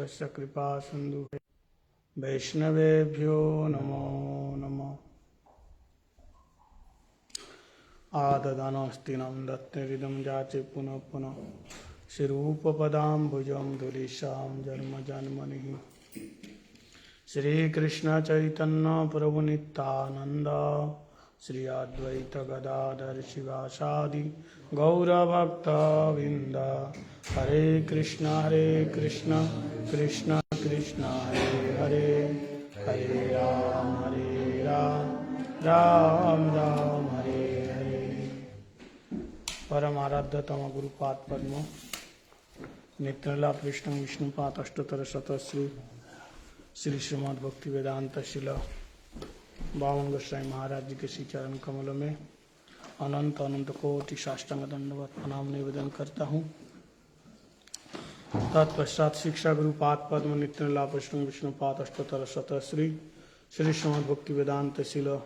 पावनेभ्यश्च कृपा सिंधु वैष्णवेभ्यो नमो नमः। आददानस्तीनं दत्तरिदं जाचे पुनः पुनः श्रीरूपपदाम्बुजं धुलिशां जन्मजन्मनिः। श्रीकृष्ण चैतन्य प्रभु नित्यानंद श्री अद्वैत गदाधर शिवासादि गौरभक्तवृंद। हरे कृष्ण कृष्ण कृष्ण हरे हरे, हरे राम राम राम हरे हरे। परम आराध्यतम गुरुपाद पद्म नित्यला कृष्ण विष्णुपाद अष्टोत्तर शतश्री श्री श्रीमद् भक्ति वेदांत शिला बावन गोस्वामी महाराज जी के श्री चरण कमलों में अनंत अनंत कोटि साष्टांग दंडवत प्रणाम निवेदन करता हूँ। तत्पश्चात शिक्षा गुरुपाद पद्म नित्यला कृष्ण विष्णुपाद अष्टोत्तर शतश्री श्री श्रीमद् भक्ति वेदांत शिला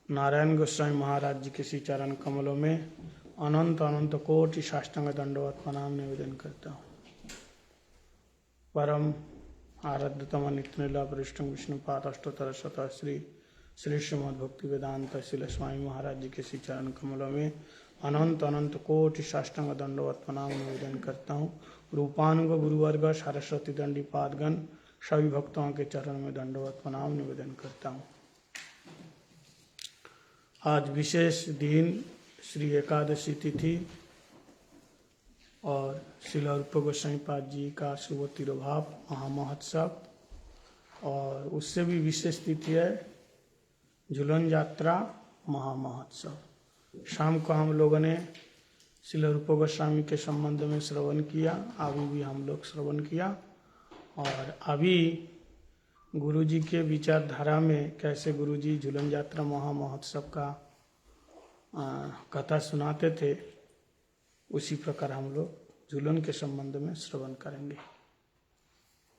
नारायण गोस्वामी महाराज जी के श्री चरण कमलों में अनंत अनंत कोटि साष्टांग दंडवत प्रणाम निवेदन करता हूँ। परम आराध्यतम नित्यला वरिष्ठम विष्णुपाद अष्टोत्तर शतश्री श्री श्रीमद् भक्ति वेदांत शिल स्वामी महाराज जी के श्री चरण कमलों में अनंत अनंत कोटि साष्टांग दंडवत प्रणाम निवेदन करता हूँ। रूपानुग गुरुवर्ग सरस्वती दंडी पादगण सभी भक्तों के चरण में दंडवत प्रणाम निवेदन करता हूँ। आज विशेष दिन श्री एकादशी तिथि और श्रील रूप गोस्वामी पाद जी का शुभ तिरुभाव महामहोत्सव, और उससे भी विशेष तिथि है झूलन यात्रा महामहोत्सव। शाम को हम लोगों ने श्रील रूप गोस्वामी के संबंध में श्रवण किया, अभी भी हम लोग श्रवण किया, और अभी गुरु जी के विचारधारा में कैसे गुरु जी झूलन यात्रा महामहोत्सव का कथा सुनाते थे, उसी प्रकार हम लोग झूलन के संबंध में श्रवण करेंगे।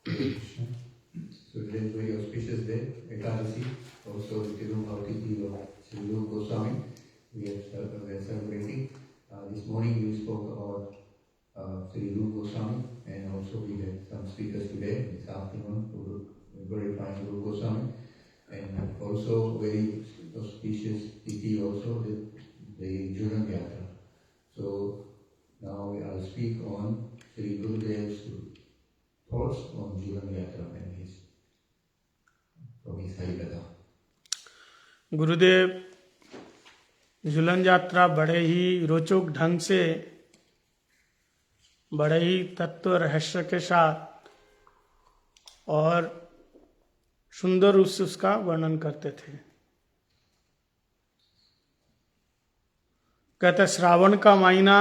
So today is very auspicious day, Ekadasi, also the Tirumavati of Sri Rupa Goswami. We are celebrating. This morning we spoke about Sri Rupa Goswami, and also we had some speakers today, this afternoon, who glorifying Rupa Goswami, and also very auspicious tithi also, the Julan Yatra. So now I'll speak on Sri Gurudev's thoughts on Julan Yatra and from his Harikatha. गुरुदेव झूलन यात्रा बड़े ही रोचक ढंग से, बड़े ही तत्व रहस्य के साथ और सुंदर रूप से उसका वर्णन करते थे। कहते श्रावण का महीना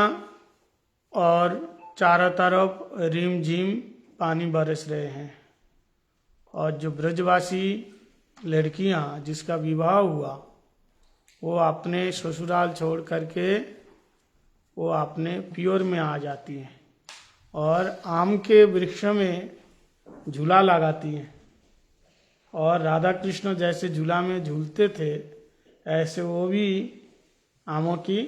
और चारों तरफ रिम झिम पानी बरस रहे हैं, और जो ब्रजवासी लड़कियां जिसका विवाह हुआ वो अपने ससुराल छोड़ करके वो अपने प्योर में आ जाती हैं और आम के वृक्ष में झूला लगाती हैं, और राधा कृष्ण जैसे झूला में झूलते थे ऐसे वो भी आमों की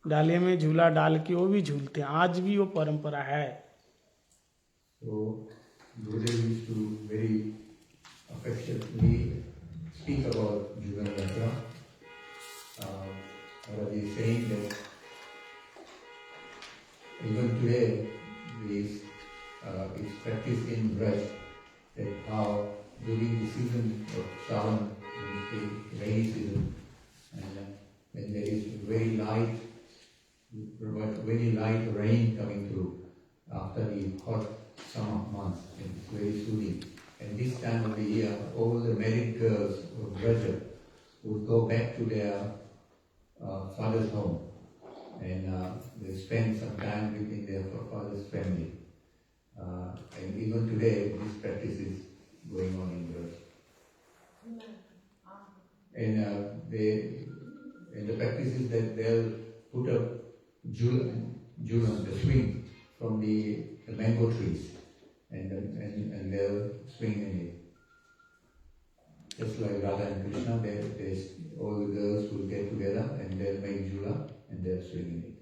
डाली में झूला डाल के वो भी झूलते हैं। आज भी वो परंपरा है। So Gurudev used to very affectionately speak about Julan Yatra. He is saying that even today it's practiced in Braj, that how during the season of Shravan, the rainy season, and when there is very light rain coming through after the hot summer months, and it's very soothing. And this time of the year, all the married girls of Braja would go back to their father's home, and they spend some time within their father's family. And even today, this practice is going on in Braja. And the practice is that they'll put up julan, the swing from the mango trees, and they'll swing in it. Just like Radha and Krishna, all the girls will get together and they'll make jula and they'll swing in it.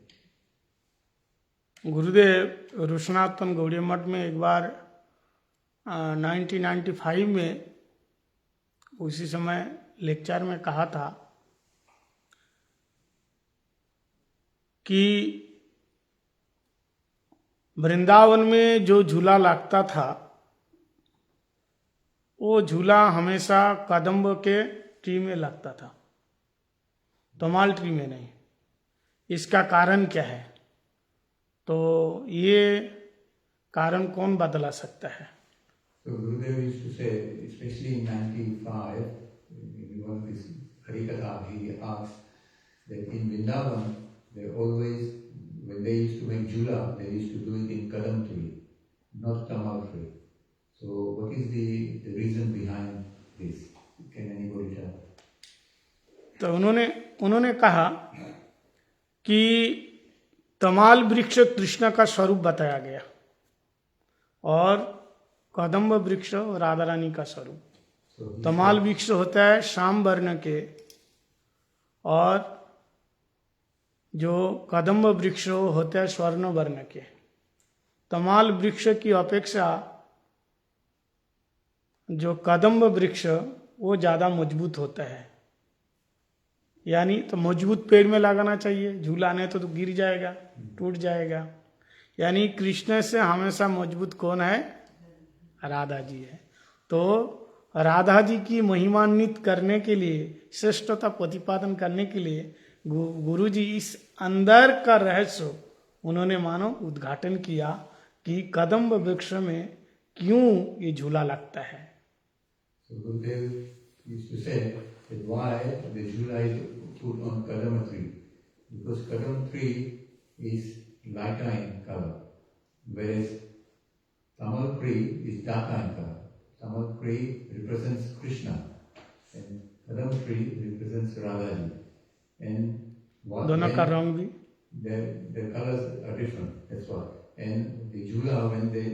गुरुदेव रुष्णातन गौड़ी मठ में एक बार 1995 में उसी समय lecture में कहा था कि वृंदावन में जो झूला लगता था वो झूला हमेशा कदम्ब के ट्री में लगता था, तमाल ट्री में नहीं। इसका कारण क्या है? तो ये कारण कौन बदला सकता है? So Gurudev used to say, especially in 95, in one of his Harikatha, he asked that in Vrindavan, they always, when they used to make jhula, they used to do it in kadam tree, not tamal tree. So what is the reason behind this? Can anybody tell? तो उन्होंने कहा कि तमाल वृक्ष कृष्ण का स्वरूप बताया गया और कदम्ब वृक्ष राधा रानी का स्वरूप। So he तमाल वृक्ष होता है श्याम वर्ण के और जो कदम्ब वृक्ष होता है स्वर्ण वर्ण के। तमाल वृक्ष की अपेक्षा जो कदम्ब वृक्ष वो ज़्यादा मजबूत होता है, यानी तो मजबूत पेड़ में लगाना चाहिए, झूला नहीं तो गिर जाएगा, टूट जाएगा। यानी कृष्ण से हमेशा मजबूत कौन है? राधा जी है। तो राधा जी की महिमान्वित करने के लिए, श्रेष्ठता प्रतिपादन करने के लिए गुरु जी इस अंदर का रहस्य उन्होंने मानो उद्घाटन किया कि कदम्ब वृक्ष में क्यों ये झूला लगता है। So Gurudev used to say that why the jhula is put on kadam tree, because kadam tree is lighter in color, whereas tamal tree is darker in color. Tamal tree represents Krishna, and kadam tree represents Radha. And what दोनों का रंग भी their colors are different. That's why. And the jhula, when they,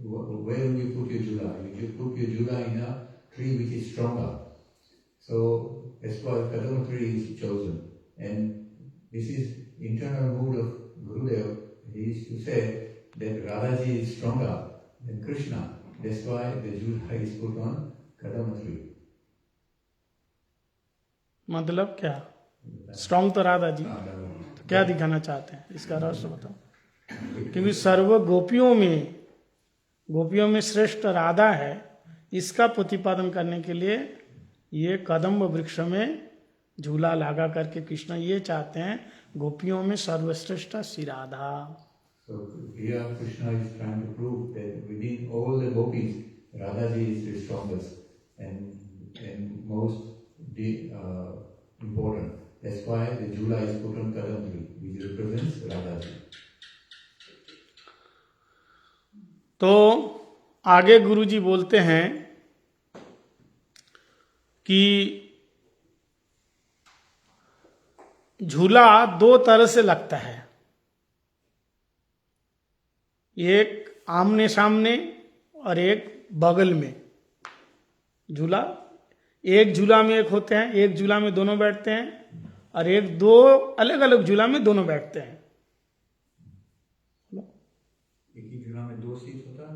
where will you put your jhula? You put your jhula in a tree which is stronger. So that's why kadam tree is chosen. And this is internal mood of Gurudev. He used to say that Radhaji is stronger than Krishna. That's why the jhula is put on kadam tree. मतलब क्या? Strong तो राधा जी, तो क्या दिखाना चाहते हैं? इसका रहस्य बताओ। क्योंकि सर्व गोपियों में श्रेष्ठ राधा है, इसका प्रतिपादन करने के लिए ये कदम्ब वृक्ष में झूला लगा करके कृष्ण ये चाहते हैं गोपियों में सर्वश्रेष्ठ Shri Radha. So here Krishna is trying to prove that within all the gopis, Radhaji is the strongest and most important. That's why the jhula is put on kadam tree, which represents Radhaji. तो आगे गुरुजी बोलते हैं कि झूला दो तरह से लगता है, एक आमने सामने और एक बगल में। झूला एक झूला में एक होते हैं, एक झूला में दोनों बैठते हैं, और एक दो अलग अलग झूला में दोनों बैठते हैं। एक ही झूला में दो सीट होता है,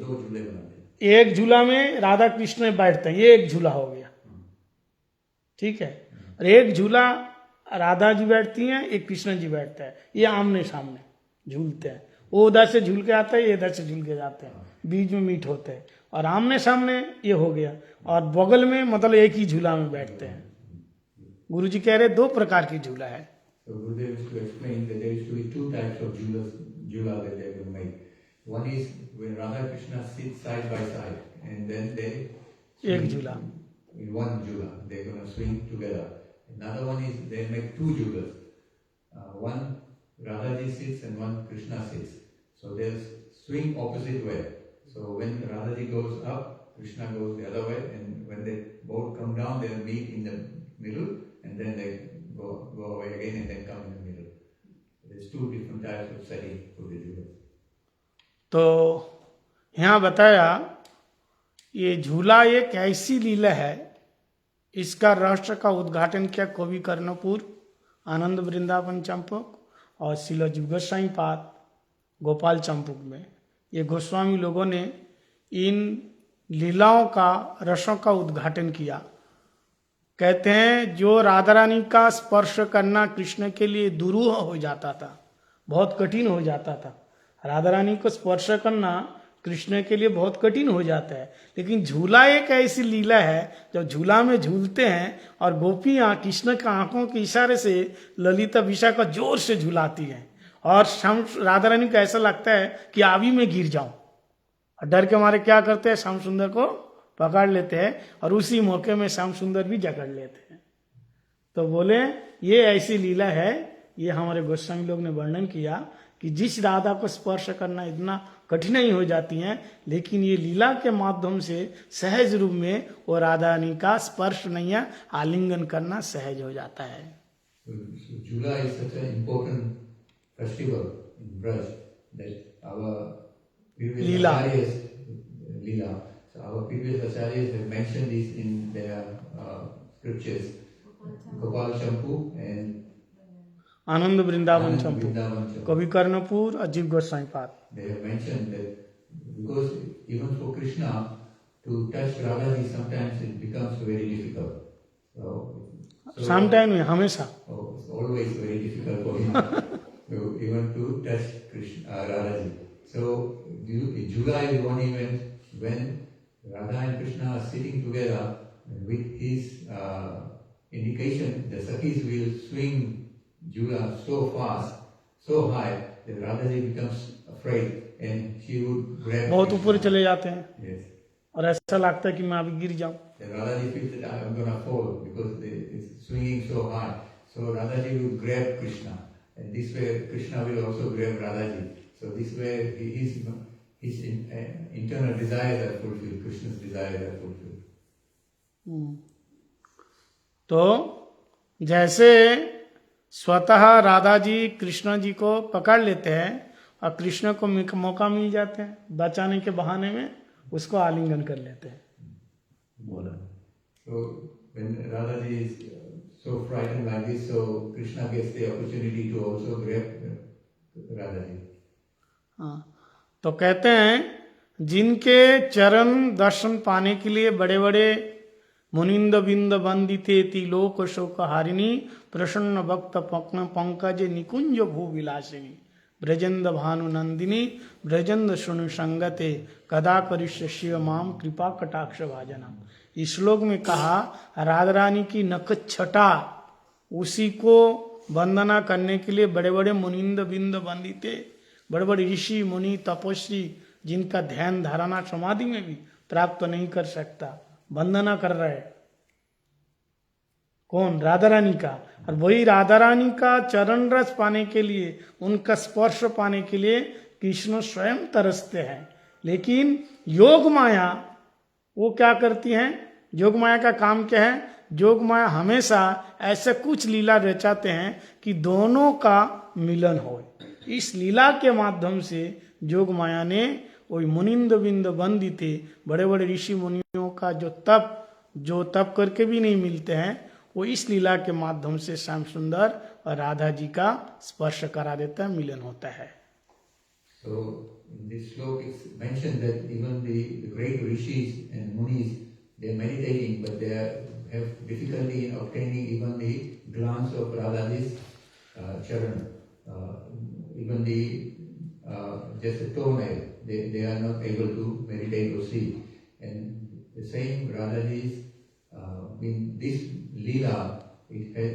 दो झूले बनाते हैं। एक झूला में राधा कृष्ण बैठते हैं, ये एक झूला हो गया, ठीक है। और एक झूला राधा जी बैठती हैं, एक कृष्ण जी बैठता है, ये आमने सामने झूलते हैं। वो उधर से झूल के आता है, ये इधर से झूल के जाते हैं, बीच में मीट होते हैं। और आमने सामने ये हो गया, और बगल में मतलब एक ही झूला में बैठते हैं। गुरु जी कह रहे दो प्रकार की झूला है। So Gurudev used to explain that there used to be two types of jhula that they will make. One is when Radha Krishna sit side by side, and then they एक झूला in one jhula, they're going to swing together. Another one is they make two jhulas. One Radhaji sits and one Krishna sits. So they'll swing opposite way. So when Radhaji goes up, Krishna goes the other way, and when they both come down, they'll meet in the middle, and then they go away again and then come in the middle. There's two different types of setting for the jhulas. तो यहाँ बताया ये झूला एक ऐसी लीला है, इसका रहस्य का उद्घाटन किया कवि कर्णपुर, आनंद वृंदावन चंपक और श्रील जीव गोस्वामी पाद गोपाल चंपक में। ये गोस्वामी लोगों ने इन लीलाओं का, रसों का उद्घाटन किया। कहते हैं जो राधा रानी का स्पर्श करना कृष्ण के लिए दुरूह हो जाता था, बहुत कठिन हो जाता था। राधा रानी को स्पर्श करना कृष्ण के लिए बहुत कठिन हो जाता है, लेकिन झूला एक ऐसी लीला है जब झूला में झूलते हैं और गोपियां कृष्ण के आंखों के इशारे से ललिता विशा का जोर से झुलाती हैं और राधा रानी को ऐसा लगता है कि आवी में गिर जाऊं, और डर के मारे क्या करते हैं, श्याम सुंदर को पकड़ लेते हैं और उसी मौके में श्याम सुंदर भी जकड़ लेते हैं। तो बोले ये ऐसी लीला है, ये हमारे गोस्वामी लोग ने वर्णन किया कि जिस राधा को स्पर्श करना इतना कठिनाई हो जाती है, लेकिन ये लीला के माध्यम से सहज रूप में वो राधा रानी का स्पर्श नहीं है, आलिंगन करना सहज हो जाता है। Jula is such an important festival in Braj that our previous Leela. acharyas, Leela. So our previous acharyas have mentioned this in their scriptures. Gopal Champu and Anand Vrindavan Anand Champu, Vrindavan Champu. कवि कर्णपुर, अजीब गोस्वामी पाद। They have mentioned that because even for Krishna to touch Radha sometimes it becomes very difficult. So शाम time में हमेशा it's always very difficult for him to even to touch Krishna, Radha. So Jula is one event when Radha and Krishna are sitting together, and with his indication, the Sakhis will swing Jula so fast, so high that Radha becomes afraid and she would grab. बहुत ऊपर चले जाते हैं। Yes. और ऐसा लगता है कि मैं अभी गिर जाऊं। Then Radhaji feels that I'm gonna fall because it's swinging so high. So Radhaji will grab Krishna, and this way Krishna will also grab Radhaji. So this way his internal desires are fulfilled. Krishna's desires are fulfilled. तो जैसे स्वतः राधा जी कृष्ण जी को पकड़ लेते हैं और कृष्ण को मौका मिल जाते हैं बचाने के बहाने में, उसको आलिंगन कर लेते हैं। बोला So when Radhaji is so frightened like this, so Krishna gets the opportunity to also grab Radhaji. हाँ, तो कहते हैं जिनके चरण दर्शन पाने के लिए बड़े बड़े मुनिंद बिंद वंदिते तिलोक शोक हारिणी प्रसन्न भक्त पंकज निकुंज भू विलासिनी ब्रजंद भानु नंदिनी ब्रजंद शुनु संगते कदा करिष्य शिव माम कृपा कटाक्ष भाजनम। इस श्लोक में कहा राधा रानी की नख छटा, उसी को वंदना करने के लिए बड़े बड़े मुनिंद बिंद वंदिते, बड़े बड़े ऋषि मुनि तपस्वी जिनका ध्यान धारणा समाधि में भी प्राप्त नहीं कर सकता, वंदना कर रहे। कौन? राधा रानी का। और वही राधा रानी का चरण रस पाने के लिए, उनका स्पर्श पाने के लिए कृष्ण स्वयं तरसते हैं। लेकिन योग माया वो क्या करती हैं? योग माया का काम क्या है? योग माया हमेशा ऐसे कुछ लीला रचाते हैं कि दोनों का मिलन हो। इस लीला के माध्यम से योग माया ने वही मुनिंद बिंद वंदिते, बड़े बड़े ऋषि मुनियों का जो तप करके भी नहीं मिलते हैं, वो इस लीला के माध्यम से श्याम सुंदर और राधा जी का स्पर्श करा देता है, मिलन होता है। So in this slok it's mentioned that even the great rishis and munis, they are meditating, but they have difficulty in obtaining even the glance of Radhaji's charan. Even just a toenail, they are not able to meditate or see. And the same Radhaji's in this Leela, it had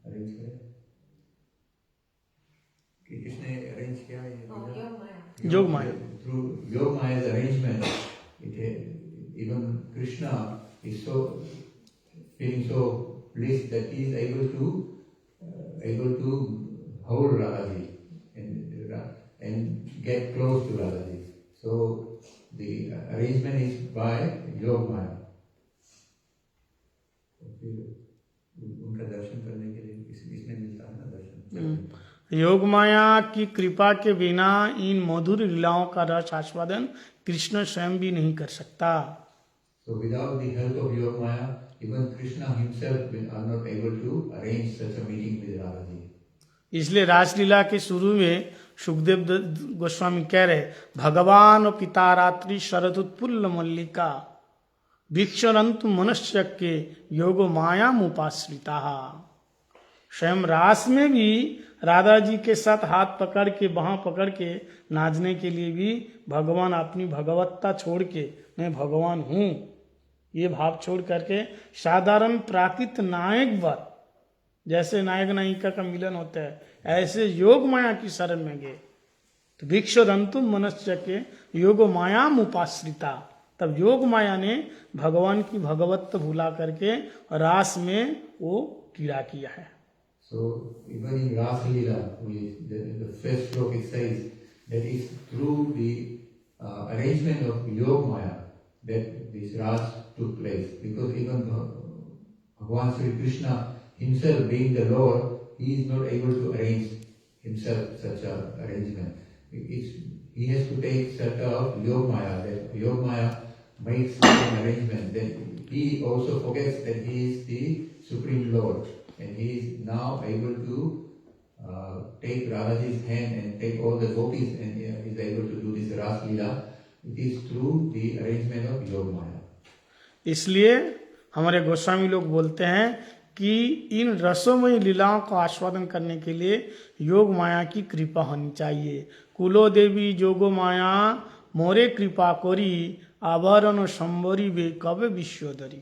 arranged for it. किसने arrange किया ये? योग माया। Through योग Maya's arrangement, even Krishna is so feeling so pleased that he is able to hold Radhaji and get close to Radhaji. So the arrangement is by योग Maya. उनका दर्शन करने के लिए इसमें मिलता है ना दर्शन। योग माया की कृपा के बिना इन मधुर लीलाओं का रस आस्वादन कृष्ण स्वयं भी नहीं कर सकता। So without the help of योग Maya, even Krishna himself are not able to arrange such a meeting with Radhaji. इसलिए रासलीला के शुरू में सुखदेव गोस्वामी कह रहे, भगवान पिता रात्रि शरद उत्पुल्ल मल्लिका वीक्षरंतु मनुष्य के योग माया मुपाश्रिता। स्वयं रास में भी राधा जी के साथ हाथ पकड़ के बाह पकड़ के नाचने के लिए भी भगवान अपनी भगवत्ता छोड़ के मैं भगवान हूं ये भाव छोड़ करके साधारण प्राकृत नायक वर, जैसे नायक नायिका का मिलन होता है, ऐसे योग माया की शरण में गए। तो भिक्षुरंतु मनुष्य के योग माया मुपाश्रिता, तब योग माया ने भगवान की भगवत्त भुला करके रास में वो कीड़ा किया है। So even in Ras Leela, the first stroke it says that it's through the arrangement of Yog Maya that this Ras took place. Because even Bhagavan Sri Krishna himself being the Lord, he is not able to arrange himself such an arrangement. He has to take such a Yog Maya, that Yog Maya makes an arrangement, that he also forgets that he is the Supreme Lord. And he is now able to take Radhaji's hand and take all the gopis and is able to do this Ras Leela. It is through the arrangement of Yog Maya. इसलिए हमारे गोस्वामी लोग बोलते हैं कि इन रसोमयी लीलाओं को आस्वादन करने के लिए योग माया की कृपा होनी चाहिए। कुलो देवी जोगो माया मोरे कृपा कोरी आभरण संबरी वे कब विश्वदरी।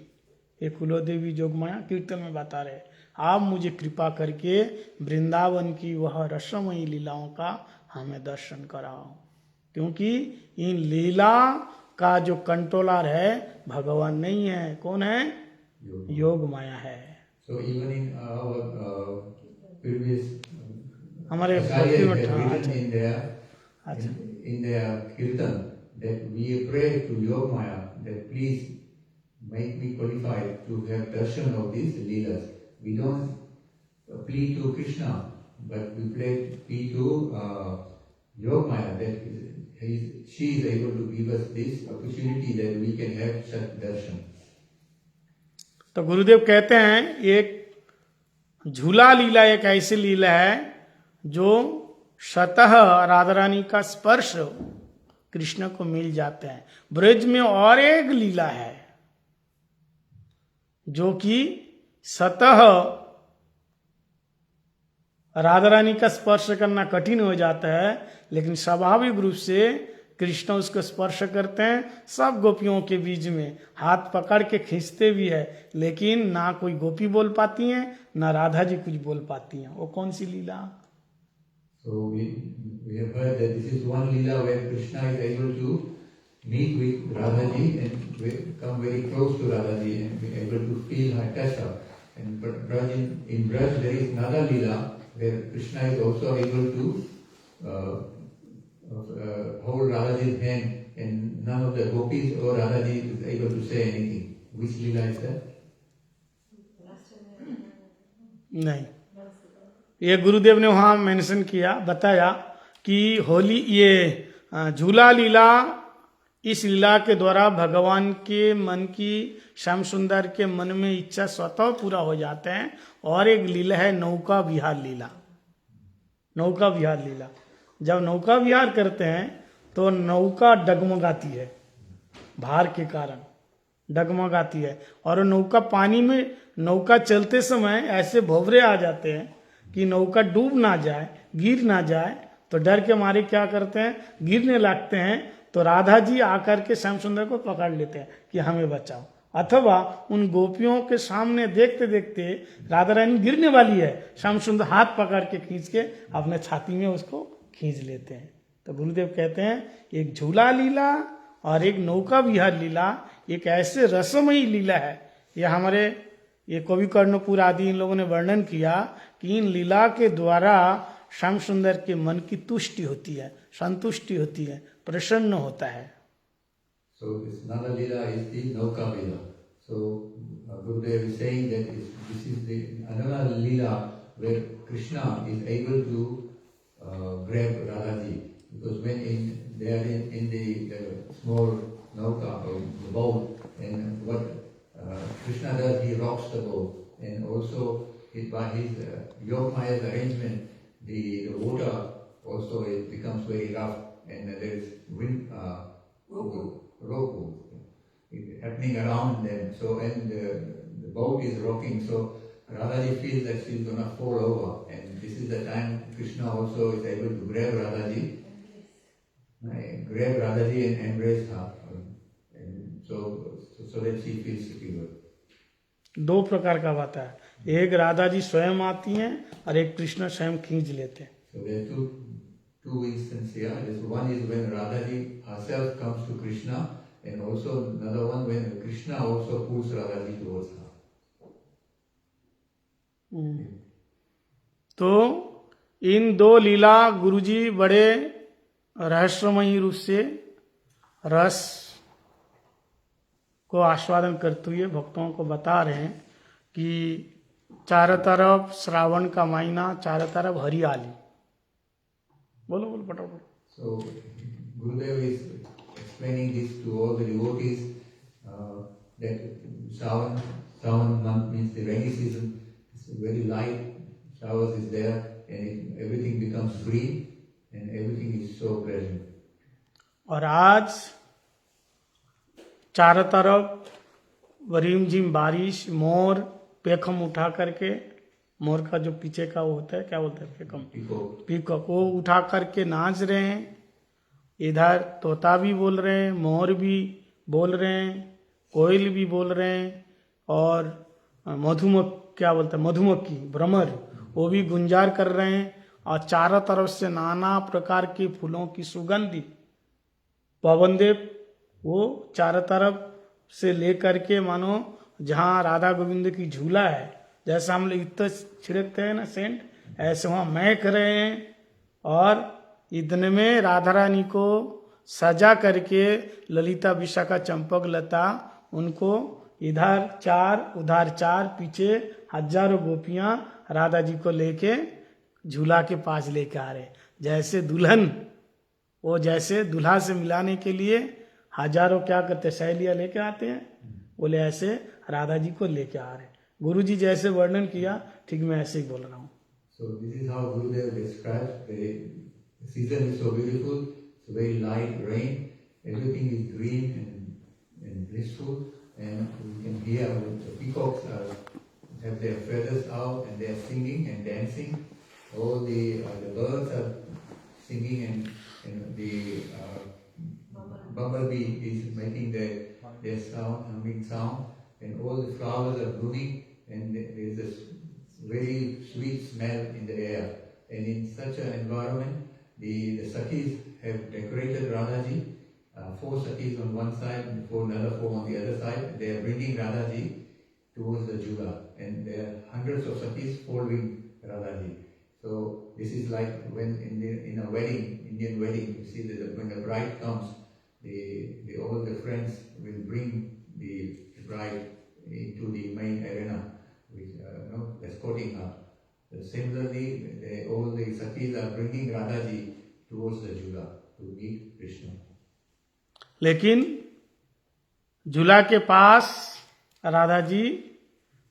ये कुलो देवी जोग माया कीर्तन में बता रहे, आप मुझे कृपा करके वृंदावन की वह रसमयी लीलाओं का हमें दर्शन कराओ, क्योंकि इन लीला का जो कंट्रोलर है भगवान नहीं है, कौन है? योग माया है। So even in our previous हमारे in their kirtan that we pray to Yog Maya that please make me qualified to have darshan of these leelas. We don't plead to Krishna, but we plead to Yog Maya that she is able to give us this opportunity that we can have such darshan. तो गुरुदेव कहते हैं एक झूला लीला एक ऐसी लीला है जो स्वतः राधा रानी का स्पर्श कृष्ण को मिल जाते हैं। ब्रज में और एक लीला है जो कि स्वतः राधा रानी का स्पर्श करना कठिन हो जाता है, लेकिन स्वाभाविक रूप से कृष्ण उसको स्पर्श करते हैं। सब गोपियों के बीच में हाथ पकड़ के खींचते भी है, लेकिन ना कोई गोपी बोल पाती हैं ना राधा जी कुछ बोल पाती हैं। वो कौन सी लीला? So we have heard that this is one Leela where Krishna is able to meet with Radhaji and come very close to Radhaji and be able to feel her touch her. And in Braj there is another Leela where Krishna is also able to hold Radhaji's hand and none of the gopis or Radhaji is able to say anything. Which Leela is that? नहीं, ये गुरुदेव ने वहां mention किया, बताया कि होली ये झूला लीला, इस लीला के द्वारा भगवान के मन की, श्याम सुंदर के मन में इच्छा स्वतः पूरा हो जाते हैं। और एक लीला है नौका विहार लीला। नौका विहार लीला, जब नौका विहार करते हैं तो नौका डगमगाती है, भार के कारण डगमगाती है, और नौका पानी में, नौका चलते समय ऐसे भंवरे आ जाते हैं कि नौका डूब ना जाए, गिर ना जाए, तो डर के मारे क्या करते हैं, गिरने लगते हैं। तो राधा जी आकर के श्याम सुंदर को पकड़ लेते हैं कि हमें बचाओ, अथवा उन गोपियों के सामने देखते देखते राधा रानी गिरने वाली है, श्याम सुंदर हाथ पकड़ के खींच के अपने छाती में उसको खींच लेते हैं। तो गुरुदेव कहते हैं एक झूला लीला और एक नौका विहार लीला एक ऐसे रसमयी लीला है। यह हमारे ये कवि कर्णपुर आदि इन लोगों ने वर्णन किया कि इन लीला के द्वारा श्याम सुंदर के मन की तुष्टि होती है, संतुष्टि होती है, प्रसन्न होता है। So this another Leela is the Nauka Leela. So Gurudev is saying that this is the another Leela where Krishna is able to grab Radhaji, because when they are in the small Nauka or the boat, and what Krishna does, he rocks the boat, and also by his Yog Maya's arrangement, the water also it becomes very rough, and there is wind, rope happening around them. So, and the boat is rocking, so Radhaji feels that she's going to fall over, and this is the time Krishna also is able to grab Radhaji and embrace her, and so that she feels secure. दो प्रकार का होता है, एक राधा जी स्वयं आती हैं और एक कृष्ण स्वयं खींच लेते हैं. So there are two instances here. This one is when Radhaji herself comes to Krishna, and also another one when Krishna also pulls Radhaji towards her. तो इन दो लीला गुरुजी बड़े रहस्यमयी रूप से रस को आस्वादन करते हुए भक्तों को बता रहे हैं कि चारों तरफ श्रावण का महीना, चारों तरफ हरियाली. बोलो बोलो फटाफट. So Gurudev is explaining this to all the devotees that Shravan month means the rainy season. It's very light, showers is there, and everything becomes green, and everything is so pleasant. और आज चारों तरफ rim झिम बारिश, मोर पेखम उठा करके, मोर का जो पीछे का वो होता है, क्या बोलते हैं, पेखम, पीकॉक, वो उठा करके नाच रहे हैं. इधर तोता भी बोल रहे हैं, मोर भी बोल रहे हैं, कोयल भी बोल रहे हैं, और मधुमक्खी, भ्रमर, वो भी गुंजार कर रहे हैं. और चारों तरफ से नाना प्रकार के फूलों की सुगंधी पवनदेव वो चारों तरफ से लेकर के, मानो जहाँ राधा गोविंद की झूला है, जैसा हम लोग इतना छिड़कते हैं ना सेंट, ऐसे वहाँ महक रहे हैं. और इतने में राधा रानी को सजा करके ललिता विशाखा चंपक लता, उनको इधर 4 उधर 4, पीछे हजारों गोपियां राधा जी को लेके झूला के पास लेके आ रहे. जैसे दुल्हन, वो जैसे दुल्हा से मिलाने के लिए हजारों क्या करते, सहेलियां लेके आते हैं, बोले ऐसे राधा जी को लेके आ रहे. गुरु जी जैसे वर्णन किया, ठीक मैं ऐसे ही बोल रहा हूँ. So this is how Gurudev describes the season is so beautiful. It's very light rain. Everything is green and blissful, and you can hear the peacocks have their feathers out and they are singing and dancing. All the birds are singing, and the bumblebee is making their sound, humming sound, and all the flowers are blooming, and there is a very sweet smell in the air. And in such an environment, the Sakhis have decorated Radhaji, 4 Sakhis on one side and another 4 on the other side. They are bringing Radhaji towards the Jula, and there are hundreds of Sakhis following Radhaji. So this is like when in a wedding, Indian wedding, you see that when the bride comes, all the friends will bring the bride into the main arena, escorting her. Similarly, all the Sakhis are bringing Radhaji towards the Jula to meet Krishna. लेकिन झूला के पास राधा जी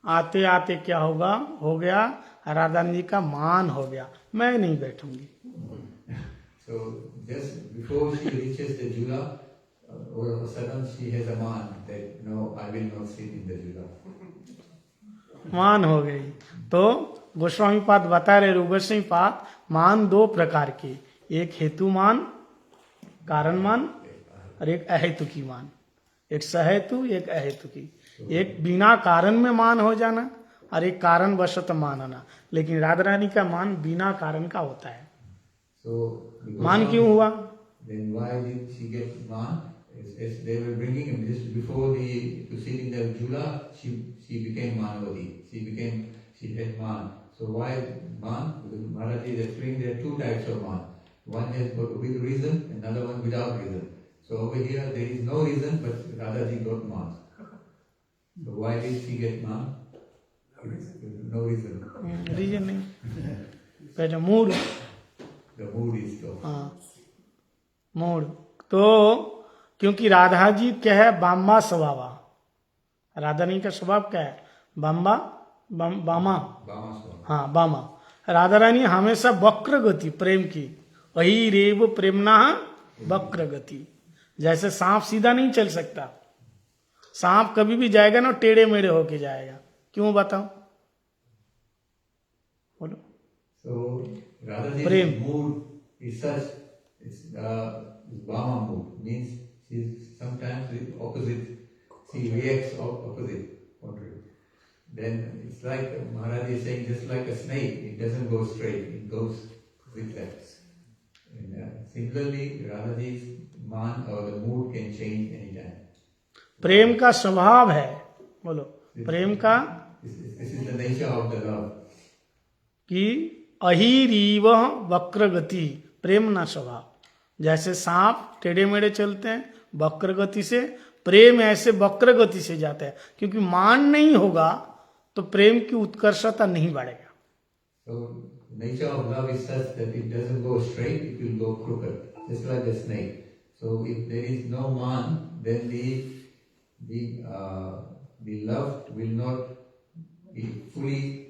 आते आते क्या हो गया, राधा जी का मान हो गया, मैं नहीं बैठूंगी. So just before she reaches the Jula, all of a sudden she has a man that no, I will not sit in the Jula. मान हो गई. तो गोस्वामी पाद बता रहे, गोस्वामी पाद, मान 2 प्रकार के, एक हेतु मान, कारण मान, और एक अहेतु की मान. एक सहेतु, एक अहेतु की. एक बिना कारण में मान हो जाना और एक कारण वशत मानना. लेकिन राधा रानी का मान बिना कारण का होता है. मान क्यों हुआ? Then why did she get man? As they were bringing him just before to sit in the Jula, she became Manavati. She had man. So why man? Because Maharaj is explaining there are 2 types of man. One has got with reason, another one without reason. So over here there is no reason, but Radhaji got man. So why did she get man? No reason. Reason नहीं, पहले mood. The mood is so. हाँ, mood. तो क्योंकि राधा जी क्या है, बामा स्वभाव. राधा रानी का स्वभाव क्या है, बामा. हाँ, बामा. राधा रानी हमेशा वक्र गति प्रेम की, अहिरेव प्रेमना वक्र गति। जैसे सांप सीधा नहीं चल सकता, सांप कभी भी जाएगा ना टेढ़े मेढ़े होके जाएगा। क्यों बताओ, बोलो। So Radhaji's Prem. mood is such, it's Vama mood, means she's sometimes with opposite, she reacts opposite. Then it's like Maharaj is saying, just like a snake, it doesn't go straight, it goes zigzag. And similarly, Radhaji's man or the mood can change anytime. प्रेम का स्वभाव है, बोलो। प्रेम का This is the nature of the love. कि अहिरीव वक्र गति, प्रेम ना स्वभाव। जैसे सांप टेढ़े मेढ़े चलते हैं वक्र गति से, प्रेम ऐसे वक्र गति से जाता है। क्योंकि मान नहीं होगा तो प्रेम की उत्कर्षता नहीं बढ़ेगा। So nature of love is such that it doesn't go straight, it will go crooked, just like the snake. So if there is no man, then the love will not be fully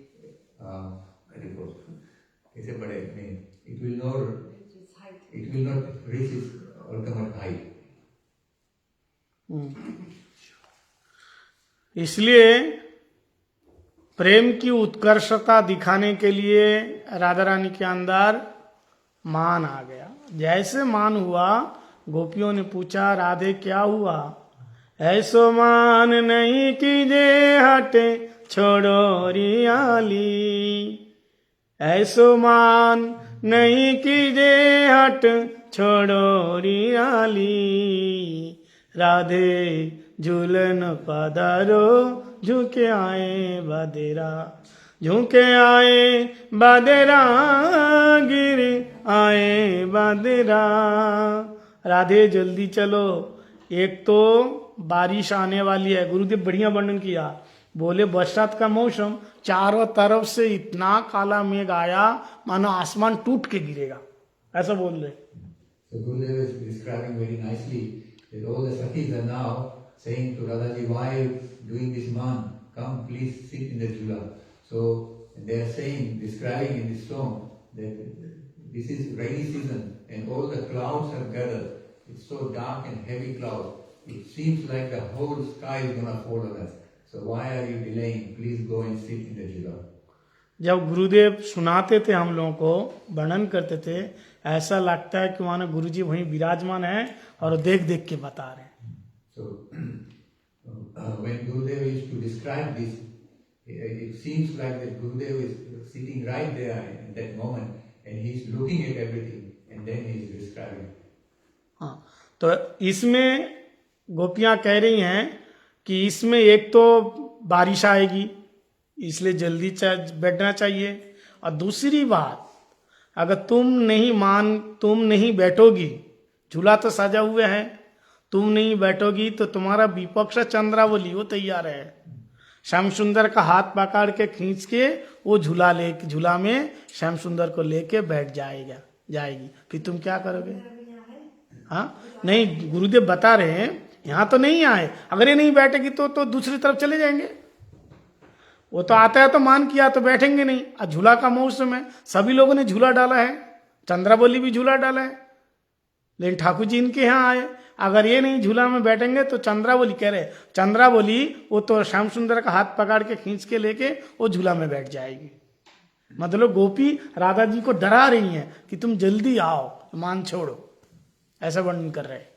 it will not reach its ultimate height. इसलिए प्रेम की उत्कर्षता दिखाने के लिए राधा रानी के अंदर मान आ गया। जैसे मान हुआ, गोपियों ने पूछा राधे क्या हुआ? ऐसो मान नहीं कीजे हटे छोड़ो रियाली, ऐसो मान नहीं कीजे हट छोड़ो रियाली, राधे झूलन पधारो झुके आए बदेरा, झुके आए बदेरा, गिर आए बदेरा। राधे जल्दी चलो, एक तो बारिश आने वाली है। गुरुदेव बढ़िया वर्णन किया, बोले बरसात का मौसम, चारों तरफ से इतना काला मेघ आया मानो आसमान टूट के गिरेगा, ऐसा बोल रहे। So Gurudev is describing very nicely that all the Sakhis are now saying to Radhaji, why are you doing this man? Come, please sit in the jhula. So they are saying, describing in this song that this is rainy season and all the clouds have gathered. It's so dark and heavy clouds. It seems like the whole sky is going to fall on us. So why are you delaying? Please go and sit in the jhula. जब गुरुदेव सुनाते थे हम लोगों को, वर्णन करते थे, ऐसा लगता है कि मानो गुरुजी वहीं विराजमान है और देख देख के बता रहे हैं। So when Gurudev is to describe this, it seems like that Gurudev is sitting right there in that moment and he's looking at everything and then he's describing. हाँ, तो इसमें गोपियां कह रही हैं कि इसमें एक तो बारिश आएगी इसलिए जल्दी बैठना चाहिए, और दूसरी बात, अगर तुम नहीं बैठोगी, झूला तो सजा हुआ है, तुम नहीं बैठोगी तो तुम्हारा विपक्ष चंद्रावली वो तैयार है, श्याम सुंदर का हाथ पकड़ के खींच के वो झूला में श्याम सुंदर को लेके बैठ जाएगी, फिर तुम क्या करोगे? हाँ, नहीं, गुरुदेव बता रहे हैं यहाँ तो नहीं आए, अगर ये नहीं बैठेगी तो दूसरी तरफ चले जाएंगे। वो तो आता है तो मान किया तो बैठेंगे नहीं। और झूला का मौसम है, सभी लोगों ने झूला डाला है, चंद्रावली भी झूला डाला है, लेकिन ठाकुर जी इनके यहाँ आए, अगर ये नहीं झूला में बैठेंगे तो चंद्रावली कह रहे, चंद्रावली वो तो श्याम सुंदर का हाथ पकड़ के खींच के लेके वो झूला में बैठ जाएगी। मतलब गोपी राधा जी को डरा रही हैं कि तुम जल्दी आओ, मान छोड़ो, ऐसा वर्णन कर रहे हैं।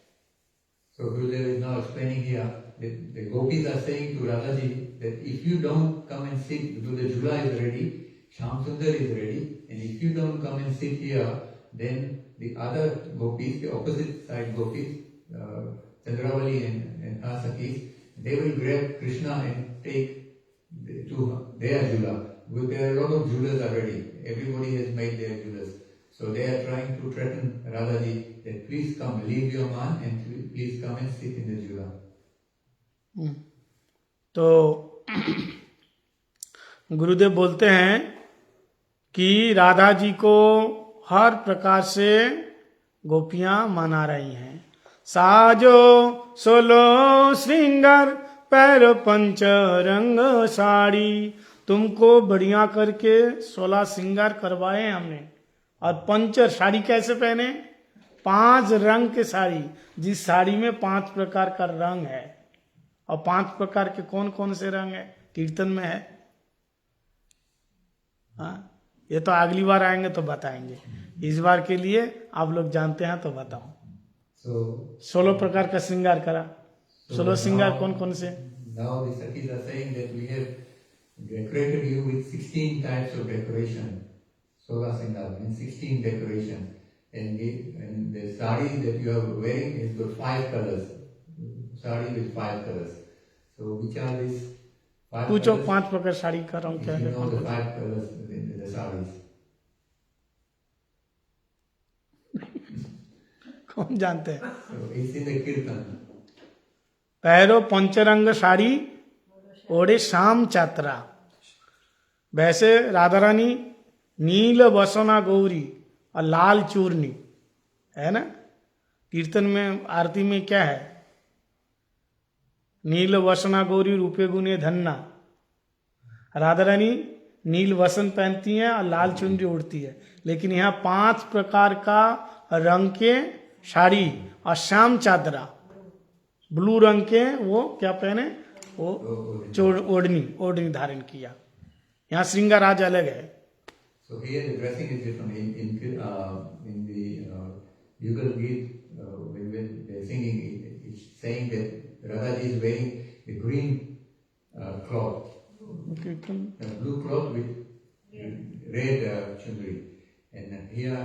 So Gurudev is now explaining here that the gopis are saying to Radhaji that if you don't come and sit, because the jhula is ready, Shyam Sundar is ready, and if you don't come and sit here, then the other gopis, the opposite side gopis, Chandravali and her Sakhis, they will grab Krishna and take to their jhula. Because there are a lot of jhulas already. Everybody has made their jhulas. So they are trying to threaten Radhaji that please come, leave your man and please come and sit in the jhula. तो गुरुदेव बोलते हैं कि राधा जी को हर प्रकार से गोपियां मना रही हैं। साजो सोलो श्रृंगार पैर पंच रंग साड़ी, तुमको बढ़िया करके 16 श्रृंगार करवाए हमने और पंच साड़ी कैसे पहने? 5 रंग के साड़ी, जिस साड़ी में 5 प्रकार का रंग है। और 5 प्रकार के कौन कौन से रंग है कीर्तन में है? हाँ, ये तो अगली बार आएंगे तो बताएंगे। इस बार के लिए आप लोग जानते हैं तो बताओ। 16 प्रकार का श्रृंगार करा। 16 श्रृंगार कौन कौन से? Now the Sakis are saying that we have decorated you with 16 types of decoration, 16 singar, and 16 decoration. And the sari that you are wearing is got 5 colors. Sari with 5 colors. So which are these 5 पूछो colors? 5 प्रकार साड़ी कर रहा हूँ क्या You है? know the 5 colors in the saris. कौन जानते हैं? So it's in the kirtan. पहरो पंचरंग sari ओढ़े श्याम चात्रा। वैसे राधा रानी नील वसना गौरी और लाल चूर्णी है ना। कीर्तन में आरती में क्या है? नील वसना गौरी रूपे गुने धन्ना। राधा रानी नील वसन पहनती हैं और लाल चुनरी उड़ती है। लेकिन यहाँ 5 प्रकार का रंग के साड़ी और श्याम चादरा, ब्लू रंग के वो क्या पहने? वो ओढ़नी धारण किया। यहाँ श्रृंगार आज अलग है। So here the dressing is different. In the Yugal Geet, when they're singing, it's saying that Radhaji is wearing the green cloth, blue cloth with red chundri. And here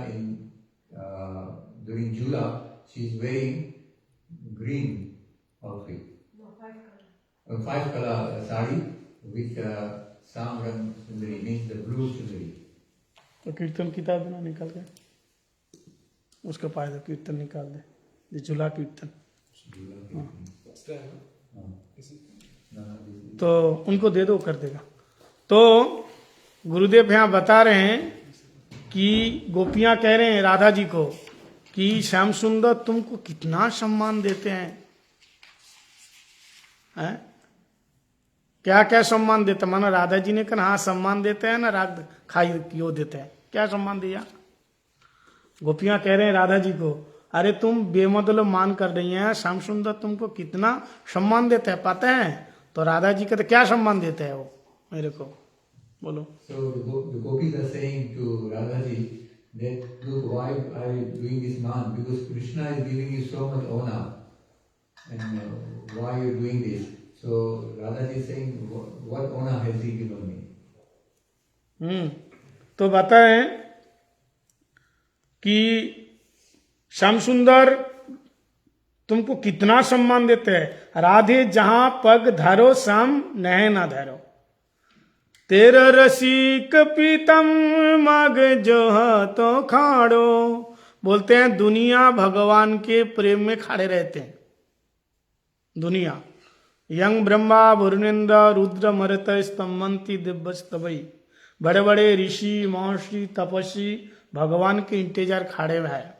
during Jula, she is wearing green outfit. 5 color sari with Samran chundri, means the blue chundri. तो कीर्तन किताब ना निकाल के उसका पाए तो कीर्तन निकाल दे, ये झूला कीर्तन। तो उनको दे दो, कर देगा। तो गुरुदेव यहाँ बता रहे हैं कि गोपियां कह रहे हैं राधा जी को कि श्याम सुंदर तुमको कितना सम्मान देते हैं, हैं? क्या क्या सम्मान देते? माना राधा जी ने कहा हाँ सम्मान देते हैं ना, राग खाई क्यों देते हैं, क्या सम्मान दिया? गोपियां कह रहे हैं राधा जी को, अरे तुम बेमतलब मान कर रही हैं, श्याम सुंदर तुमको कितना सम्मान देते हैं पता है? तो राधा जी कहते क्या सम्मान देते हैं वो मेरे को, बोलो। So the gopis are saying to Radha ji that look, why are you doing this man? Because Krishna is giving you so much honor, and why are you doing this? So Radha ji is saying, what honor has he given me? तो बताएं कि श्याम सुंदर तुमको कितना सम्मान देते हैं। राधे जहां पग धरो श्याम नह ना धरो, तेरा रसिक पीतम मग जो तो खाड़ो। बोलते हैं दुनिया भगवान के प्रेम में खड़े रहते हैं। दुनिया यंग ब्रह्मा वरुणेन्द्र रुद्र मरुत स्तंभंती दिव्य स्तवई, बड़े बड़े ऋषि महर्षि तपस्वी भगवान के इंतजार खड़े हुए हैं।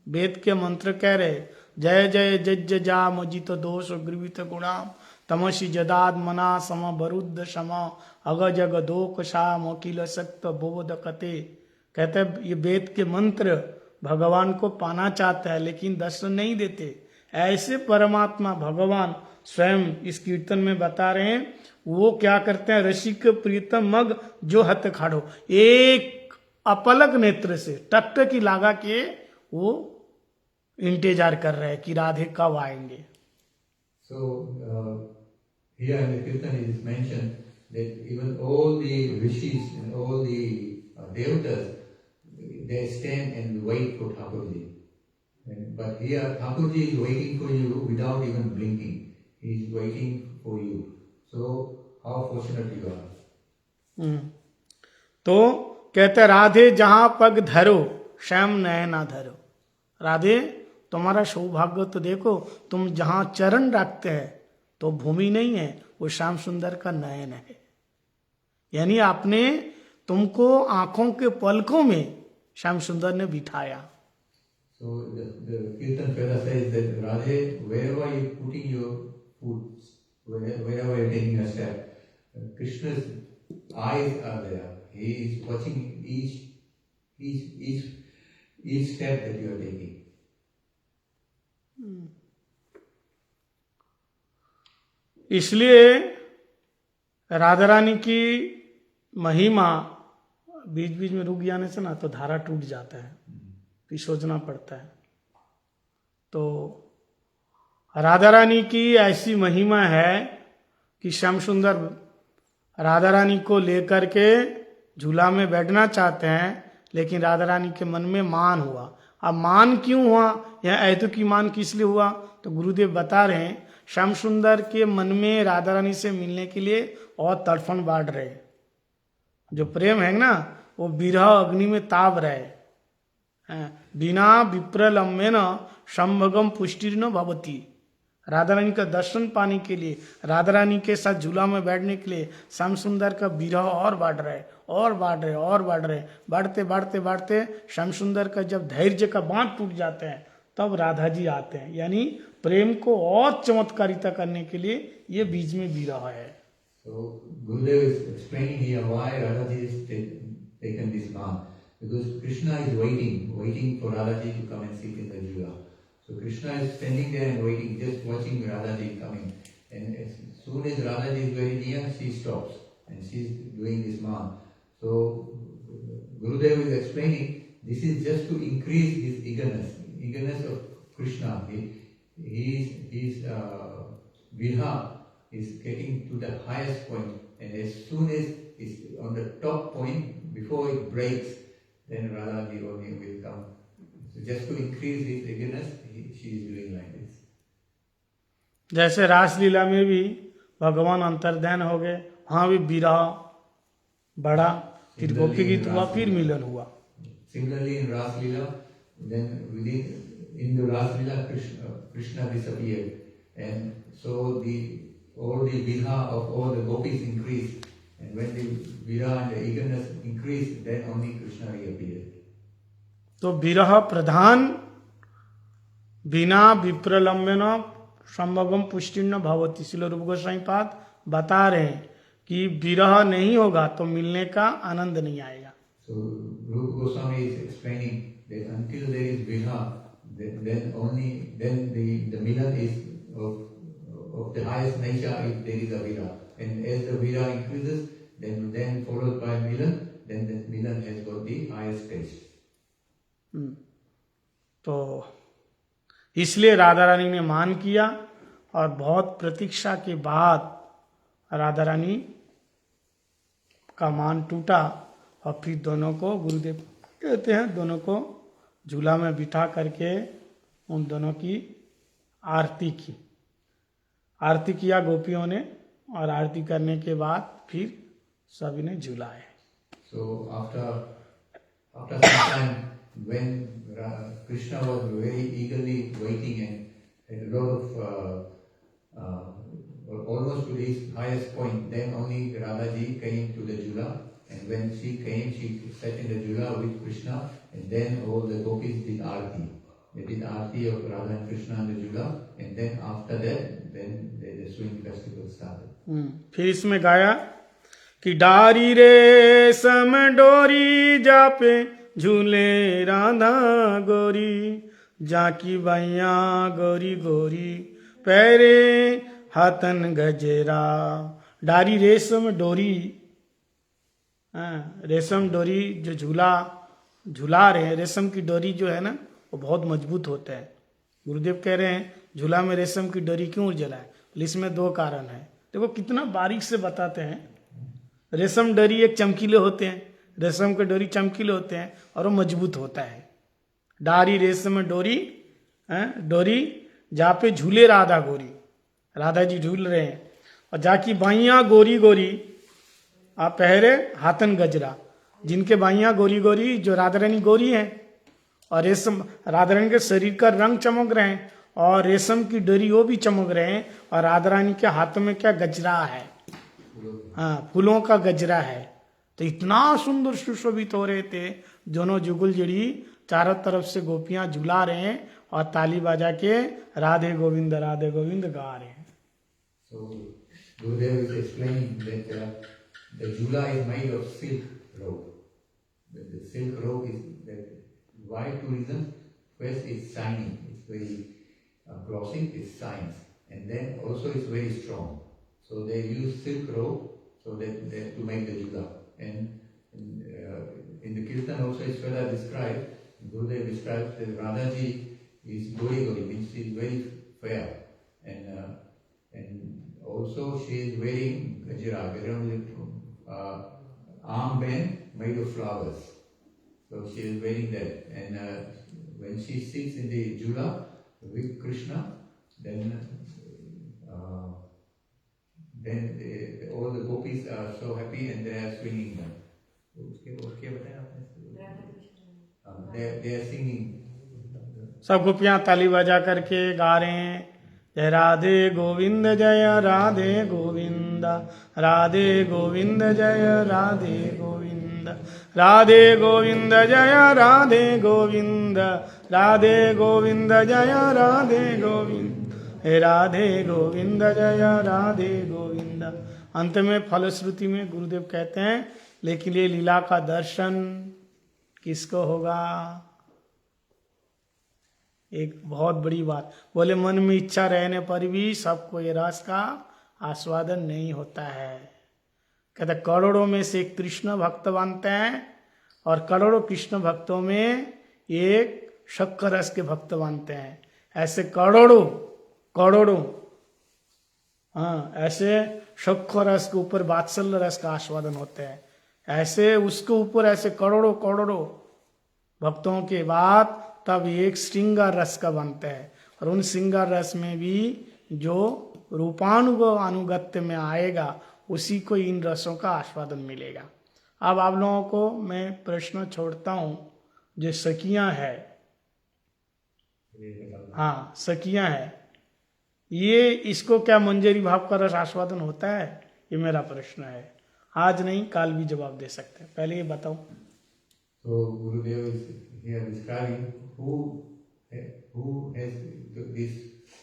वेद के मंत्र कह रहे जय जय जज जा मजित दोष ग्रीवित गुणाम तमसी जदाद मना सम बरुद्ध सम अग जग दोक शाम अकिल सक्त बोध कते। कहते ये वेद के मंत्र भगवान को पाना चाहता है लेकिन दर्शन नहीं देते। ऐसे परमात्मा भगवान स्वयं इस कीर्तन में बता रहे हैं, वो क्या करते हैं? रसिक प्रीतम मग जो हत खाड़ो, एक अपलक नेत्र से टकटकी लगा के वो इंतजार कर रहे हैं कि राधे कब आएंगे। So here in the kirtan it is mentioned that even all the rishis and all the devatas, they stand and wait for Thakurji. But here Thakurji is waiting for you without even blinking. He is waiting for you. So how fortunate you are. तो कहते राधे जहां पग धरो श्याम नयन ना धरो। राधे तुम्हारा सौभाग्य तो देखो, तुम जहां चरण रखते हैं तो भूमि नहीं है, वो श्याम सुंदर का नयन है। यानी आपने तुमको आंखों के पलकों में श्याम सुंदर ने बिठाया। So the Kirtan Peda says that Radhe, wherever you putting your foot, wherever you're taking a step, Krishna's eyes are there. He is watching each each step that you are taking. इसलिए राधा रानी की महिमा बीच बीच में रुक जाने से ना तो धारा टूट जाता है, फिर सोचना पड़ता है। तो राधा रानी की ऐसी महिमा है कि श्याम सुंदर राधा रानी को लेकर के झूला में बैठना चाहते हैं, लेकिन राधा रानी के मन में मान हुआ। अब मान क्यों हुआ, यह ऐतु की मान किस लिए हुआ, तो गुरुदेव बता रहे हैं श्याम सुंदर के मन में राधा रानी से मिलने के लिए और तड़फन बाढ़ रहे। जो प्रेम है ना वो विरह अग्नि में ताप रहे। बिना विप्रलम्बेन संभगम पुष्टिर्न भवति। राधा रानी का दर्शन पाने के लिए, राधा रानी के साथ झूला में बैठने के लिए श्याम सुंदर का विरह और बढ़ रहे और बढ़ रहे और बढ़ रहे। बढ़ते बढ़ते बढ़ते श्याम सुंदर का जब धैर्य का बांध टूट जाते हैं तब राधा जी आते हैं। यानी प्रेम को और चमत्कारिता करने के लिए ये बीच में विरह है। So Gurudev is explaining here why Radhaji has taken this bath. Because Krishna is waiting for Radhaji to come and sit in the jhula. So Krishna is standing there and waiting, just watching Radhaji coming. And as soon as Radhaji is very near, she stops and she is doing this bath. So Gurudev is explaining this is just to increase his eagerness of Krishna. His virha is getting to the highest point, and as soon as it's on the top point, before it breaks, then Radha Devani will come. So just to increase his eagerness, she is doing like this. जैसे रासलीला में भी भगवान अंतर्ध्यान हो गए, वहां भी विरह बढ़ा, फिर गोपी गीत हुआ, फिर मिलन हुआ। Similarly in Ras Leela, then in the Ras Leela, Krishna disappeared, and so all the virha of all the gopis increased, and when the virha and the eagerness increased, then only Krishna reappeared. तो विरह प्रधान बिना विप्रलम्बेन संभगम पुष्टिर्न भवति। श्रील रूप गोस्वामी पाद बता रहे हैं कि विरह नहीं होगा तो मिलने का आनंद नहीं आएगा। So Rupa Goswami is explaining that until there is virha, then the milan is of the highest nature if there is a virha. And as the virha increases, then followed by milan, then that milan has got the highest taste. तो इसलिए राधा रानी ने मान किया और बहुत प्रतीक्षा के बाद राधा रानी का मान टूटा और फिर दोनों को गुरुदेव कहते हैं दोनों को झूला में बिठा करके उन दोनों की आरती की। आरती किया गोपियों ने और आरती करने के बाद फिर सभी ने झूलाए। So after some time, when Krishna was very eagerly waiting and had a lot of almost to his highest point, then only Radhaji came to the jhula, and when she came, she sat in the jhula with Krishna, and then all the gopis did aarti. They did aarti of Radha and Krishna in the jhula, and then after that, then the swing festival started. फिर इसमें गाया कि डारी रे सम डोरी जापे झूले राधा गोरी, जाकी बाइया गोरी गोरी पैरे हाथन गजेरा। डारी रेशम डोरी, रेशम डोरी जो झूला रहे हैं, रेशम की डोरी जो है ना वो बहुत मजबूत होता है। गुरुदेव कह रहे हैं झूला में रेशम की डोरी क्यों जलाए, इसमें दो कारण है। देखो कितना बारीक से बताते हैं। रेशम डोरी एक चमकीले होते हैं, रेशम के डोरी चमकीले होते हैं और वो मजबूत होता है। डारी रेशम डोरी, डोरी जहाँ पे झूले राधा गोरी, राधा जी झूल रहे हैं, और जाकी बाइयाँ गोरी गोरी आप पहरे हाथन गजरा, जिनके बाइयाँ गोरी गोरी जो राधा रानी गोरी हैं, और रेशम राधा रानी के शरीर का रंग चमक रहे हैं और रेशम की डोरी वो भी चमक रहे हैं, और राधा रानी के हाथों में क्या गजरा है, फूलों का गजरा है। तो इतना सुंदर सुशोभित हो रहे थे दोनों जुगुल जड़ी, चारों तरफ से गोपियां झुला रहे हैं और ताली बजा के राधे गोविंद गा रहे हैं। So Gurudev is explaining that the jhula is made of silk rope. The silk rope is that Why 2 reasons? First, it's shiny, it's very glossy, it's shines, and then also it's very strong. So they use silk rope so that to make the jula. And in the Kirtan also Ishvara described, Gurudev describes that Radhaji is gori gori, means she is very fair, and also she is wearing gajra, armband made of flowers. So she is wearing that, and when she sits in the jula with Krishna, then all the gopis are so happy and they are swinging them. They are singing. सब गोपियां ताली बजा करके गा रहे हैं, जय राधे गोविंद जय राधे गोविंद, राधे गोविंद जय राधे गोविंद, राधे गोविंद जय राधे गोविंद, राधे गोविंद जय राधे गोविंद, हे राधे गोविंद जय राधे गोविंद। अंत में फलश्रुति में गुरुदेव कहते हैं, लेकिन ये लीला का दर्शन किसको होगा? एक बहुत बड़ी बात बोले, मन में इच्छा रहने पर भी सबको ये रस का आस्वादन नहीं होता है। कहते करोड़ों में से कृष्ण भक्त बनते हैं और करोड़ों कृष्ण भक्तों में एक शक्कर रस के भक्त बनते हैं। ऐसे करोड़ों ऐसे शक्कर रस के ऊपर वात्सल्य रस का आस्वादन होते हैं, ऐसे उसके ऊपर ऐसे करोड़ों भक्तों के बाद तब एक श्रृंगार रस का बनता है। और उन श्रृंगार रस में भी जो रूपानुगत्य में आएगा उसी को इन रसों का आस्वादन मिलेगा। अब आप लोगों को मैं प्रश्न छोड़ता हूं, जो सखियां है, हाँ सखियां है, ये इसको क्या मंजरी भाव का रस आस्वादन होता है? ये मेरा प्रश्न है। आज नहीं काल भी जवाब दे सकते हैं, पहले ये बताओ। So Gurudev is here describing who has this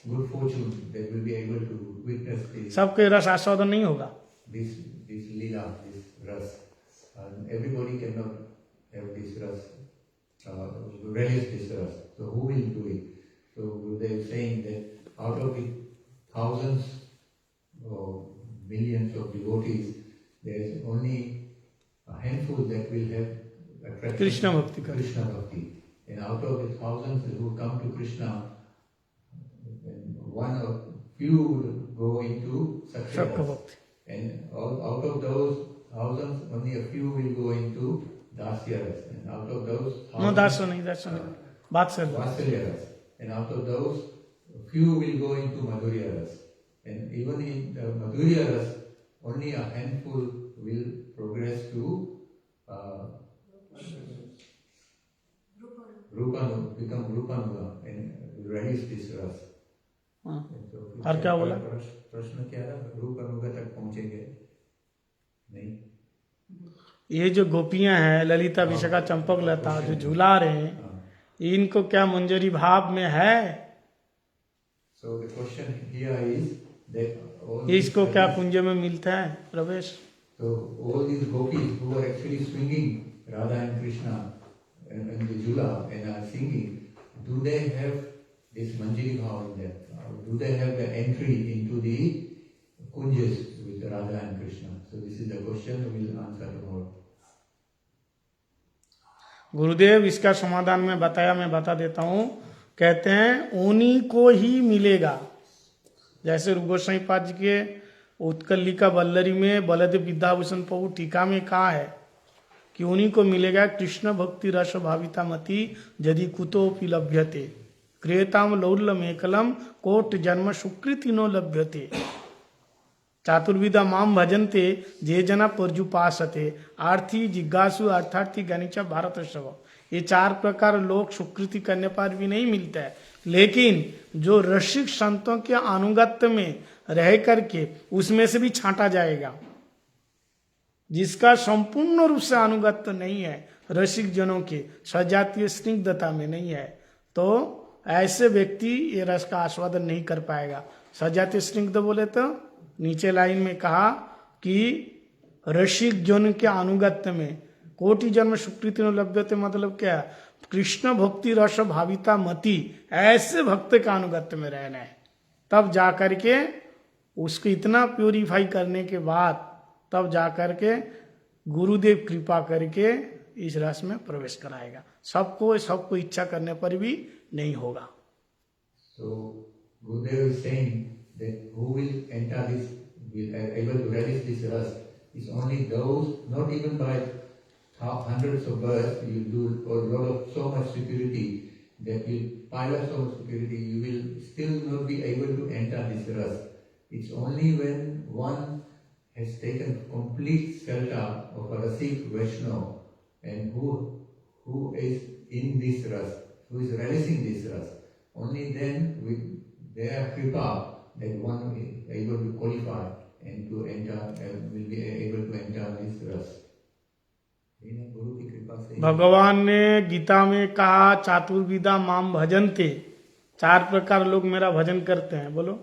good fortune that will be able to witness this. सबके रस आस्वादन नहीं होगा। This lila, this ras. Everybody cannot have this ras, relish this ras. So who will do it? So Gurudev is saying that out of the thousands or millions of devotees, there is only a handful that will have attraction Krishna Bhakti. And out of the thousands who come to Krishna, one or few will go into Sakya Bhakti. And out of those thousands, only a few will go into Dasya Ras. And out of those thousands, Vatsalya Ras. And out of those, few will go into Madhurya Ras. And even in Madhurya Ras, only a handful will progress to become Rupanuga and relish this ras. और क्या बोला? प्रश्न क्या था? रूपानुगा तक पहुंचेंगे नहीं? ये जो गोपियां हैं, ललिता विशाखा चंपक लता जो झूला रहे हैं, इनको क्या मंजरी भाव में है? So the question here is that इसको क्या कुंज में मिलता है प्रवेश? So all these gopis who are actually swinging Radha and Krishna and the jula and are singing, do they have this manjari bhav in them? Do they have the entry into the kunjas with Radha and Krishna? So this is the question we will answer tomorrow. गुरुदेव इसका समाधान मैं बता देता हूँ। कहते हैं उन्हीं को ही मिलेगा। जैसे रूप गोस्वामी पाद जी के उत्कलिका बल्लरी में बलदेव विद्याभूषण प्रभु टीका में कहा है कि उन्हीं को मिलेगा कृष्ण भक्ति रस भाविता मति यदि कुतोपि लभ्यते क्रियताम लौल्लम एकलम कोट जन्म सुकृति नो लभ्यते चातुर्विदा माम भजन्ते जे जना पर्जुपासते आर्थी जिज्ञासु अर्थार्थी गणिच भारत शव। ये 4 प्रकार लोग सुकृति करने पर भी नहीं मिलता है, लेकिन जो रसिक संतों के अनुगत्य में रह करके उसमें से भी छांटा जाएगा। जिसका संपूर्ण रूप से अनुगत्य नहीं है, रसिक जनों के सजातीय स्निग्धता में नहीं है, तो ऐसे व्यक्ति ये रस का आस्वादन नहीं कर पाएगा। सजातीय स्निग्ध बोले तो नीचे लाइन में कहा कि रसिक जन के अनुगत्य में कोटि जन्म सुकृति लभ्यते, मतलब क्या? कृष्ण भक्ति रस भाविता मति, ऐसे भक्त का अनुगत्य में रहना है। तब जाकर के उसको इतना प्योरीफाई करने के बाद तब जाकर के गुरुदेव कृपा करके इस रस में प्रवेश कराएगा। सबको इच्छा करने पर भी नहीं होगा। So Gurudev is saying that who will enter this, will able to relish this rasa, is only those, not even by hundreds of births, you do a lot of so much security that will pile up so much security, you will still not be able to enter this rasa. It's only when one has taken complete shelter of a Rasik Vaishnava and who is in this rasa, who is relishing this rasa, only then with their kripa that one will be able to qualify and to enter, will be able to enter this rasa. गुरु की कृपा से भगवान ने गीता में कहा चातुर्विदा माम भजन्ते, 4 प्रकार लोग मेरा भजन करते हैं। बोलो।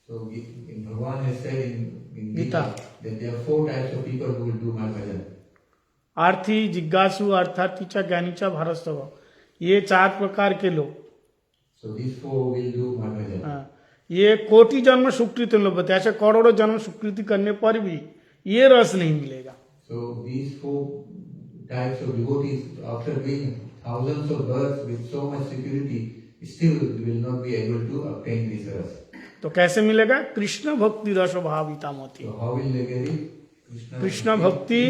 So Bhagavan has said in Gita that there are 4 types of people who will do my bhajan. आर्थी, जिज्ञासु, अर्थार्थीचा, ज्ञानीचा, भारस्तव, ये 4 प्रकार के लोग। So these 4 will do my bhajan. हाँ, ये कोटि जन्म सुकृति लोग बताए, ऐसे करोड़ों जन्म सुकृति करने पर भी ये रस नहीं मिलेगा। So these 4 types of devotees, after doing thousands of births with so much security, still will not be able to obtain this rasa. तो कैसे मिलेगा? कृष्ण भक्ति रस भाविता मति। So how will they get it? Krishna भक्ति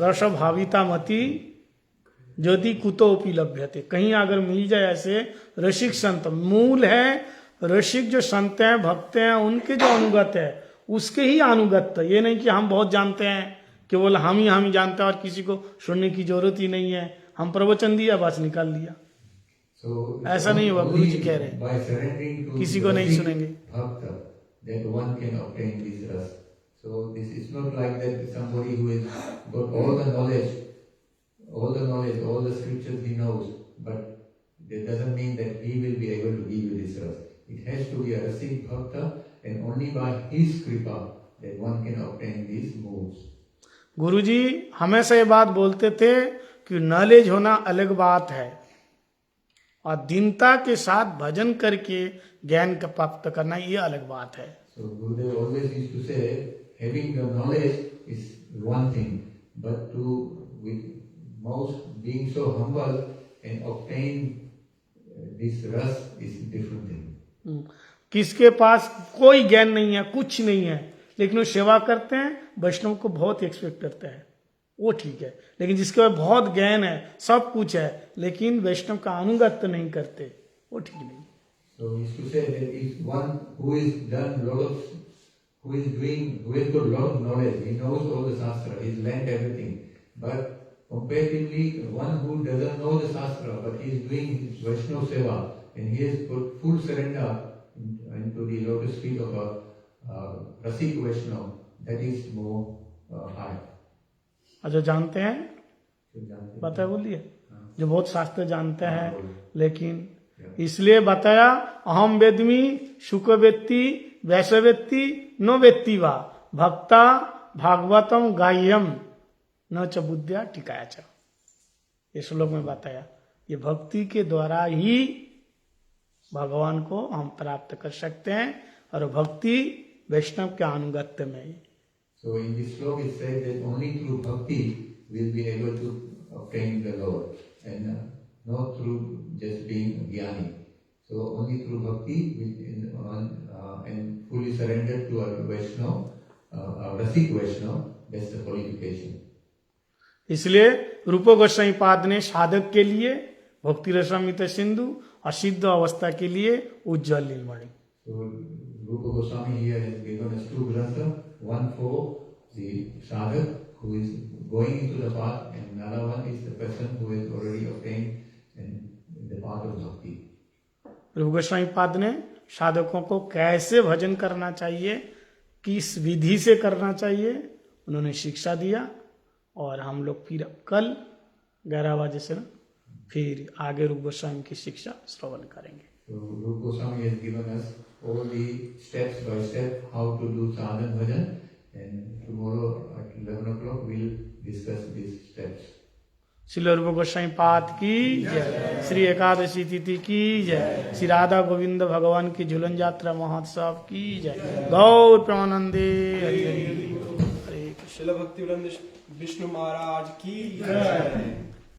रस भाविता मति यदि कुतोपि लभ्यते, कहीं अगर मिल जाए ऐसे रसिक संत, मूल है रसिक जो संत हैं भक्त हैं उनके जो अनुगत है उसके ही अनुगत। ये नहीं कि हम बहुत जानते हैं, केवल हम ही जानते हैं और किसी को सुनने की जरूरत ही नहीं है, हम प्रवचन दिया बस निकाल लिया। So ऐसा नहीं हुआ, गुरु जी कह रहे हैं, by surrendering to किसी को नहीं सुनेंगे। bhakta, that one can obtain this rasa. So this is not like that somebody who has got all the knowledge, all the scriptures he knows, but that doesn't mean that he will be able to give you this rasa. It has to be a rasik bhakta, and only by his kripa that one can obtain these modes. गुरु जी हमेशा ये बात बोलते थे कि knowledge होना अलग बात है और दीनता के साथ भजन करके ज्ञान का प्राप्त करना ये अलग बात है। So Gurudev always used to say, having the knowledge is one thing, but to with most being so humble and obtain this rasa is different thing. किसके पास कोई ज्ञान नहीं है, कुछ नहीं है, लेकिन वो सेवा करते हैं, वैष्णव को बहुत एक्सपेक्ट करते हैं, वो ठीक है। लेकिन जिसके पास बहुत ज्ञान है, सब कुछ है, लेकिन वैष्णव का अनुगत्य नहीं करते, वो ठीक नहीं। So he used to say that if one who is done lot of, who has got lot of knowledge, he knows all the shastra, he's learned everything, but comparatively one who doesn't know the shastra, but he is doing his Vaishnava seva, and he has put full surrender into the lotus feet of a Rasik Vaishnava, that is more high. अच्छा जानते हैं, पता है बोलिए, जो बहुत शास्त्र जानते हैं, लेकिन इसलिए बताया अहम वेदमी शुक वेत्ति वैश्य वेत्ति नो वेत्ति वा भक्ता भागवतम गाह्यम न च बुद्धिया टिकाया च। ये श्लोक में बताया ये भक्ति के द्वारा ही भगवान को हम प्राप्त कर सकते हैं और भक्ति वैष्णव के अनुगत्य में। So in this slok it says that only through bhakti we'll be able to obtain the Lord, and not through just being jnani. So only through bhakti and fully surrendered to a Vaishnava, a Rasik Vaishnava, that's the qualification. इसलिए रूप गोस्वामी पाद ने साधक के लिए भक्ति रसामृत सिंधु और सिद्ध अवस्था के लिए उज्जवल नीलमणि। So Rupa Goswami here has given us 2 grantha, one for the sadhak who is going into the path, and another one is the person who has already obtained the path of bhakti. रूप गोस्वामी पाद ने साधकों को कैसे भजन करना चाहिए, किस विधि से करना चाहिए, उन्होंने शिक्षा दिया। और हम लोग फिर कल 11 बजे से फिर आगे रूप गोस्वामी की शिक्षा श्रवण करेंगे। So Rupa Goswami has given us all the steps by step how to do sadhan bhajan, and tomorrow at 11 o'clock we'll discuss these steps. Shri रूप गोस्वामी पाद की जय। श्री एकादशी तिथि की जय। श्री राधा गोविंद भगवान की झूलन यात्रा महोत्सव की जय। गौर प्रेमानंदे हरि हरि हरे कृष्ण। शिला भक्ति विष्णु महाराज की जय।